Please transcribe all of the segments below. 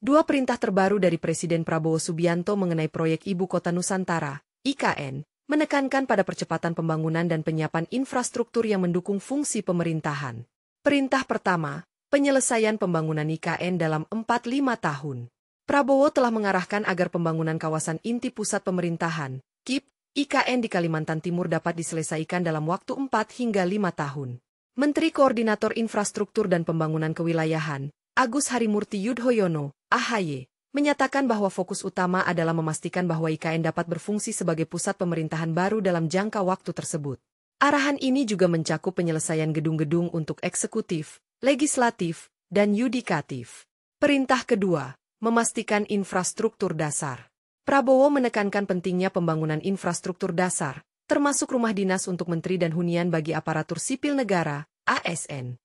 Dua perintah terbaru dari Presiden Prabowo Subianto mengenai proyek Ibu Kota Nusantara, IKN, menekankan pada percepatan pembangunan dan penyiapan infrastruktur yang mendukung fungsi pemerintahan. Perintah pertama, penyelesaian pembangunan IKN dalam 4-5 tahun. Prabowo telah mengarahkan agar pembangunan kawasan inti pusat pemerintahan, KIP, IKN di Kalimantan Timur dapat diselesaikan dalam waktu 4 hingga 5 tahun. Menteri Koordinator Infrastruktur dan Pembangunan Kewilayahan, Agus Harimurti Yudhoyono, AHY, menyatakan bahwa fokus utama adalah memastikan bahwa IKN dapat berfungsi sebagai pusat pemerintahan baru dalam jangka waktu tersebut. Arahan ini juga mencakup penyelesaian gedung-gedung untuk eksekutif, legislatif, dan yudikatif. Perintah kedua, memastikan infrastruktur dasar. Prabowo menekankan pentingnya pembangunan infrastruktur dasar, termasuk rumah dinas untuk menteri dan hunian bagi aparatur sipil negara, ASN.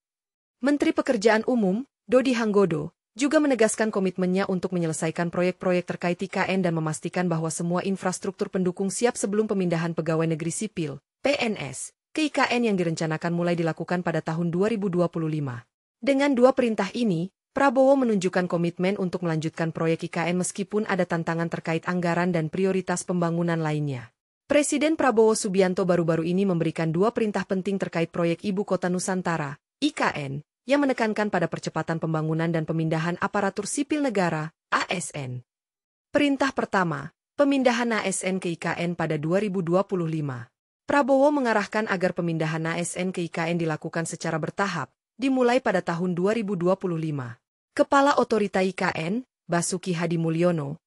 Menteri Pekerjaan Umum, Dodi Hanggodo, juga menegaskan komitmennya untuk menyelesaikan proyek-proyek terkait IKN dan memastikan bahwa semua infrastruktur pendukung siap sebelum pemindahan pegawai negeri sipil, PNS, ke IKN yang direncanakan mulai dilakukan pada tahun 2025. Dengan dua perintah ini, Prabowo menunjukkan komitmen untuk melanjutkan proyek IKN meskipun ada tantangan terkait anggaran dan prioritas pembangunan lainnya. Presiden Prabowo Subianto baru-baru ini memberikan dua perintah penting terkait proyek Ibu Kota Nusantara, IKN, yang menekankan pada percepatan pembangunan dan pemindahan aparatur sipil negara, ASN. Perintah pertama, pemindahan ASN ke IKN pada 2025. Prabowo mengarahkan agar pemindahan ASN ke IKN dilakukan secara bertahap, dimulai pada tahun 2025. Kepala Otorita IKN, Basuki Hadimulyono,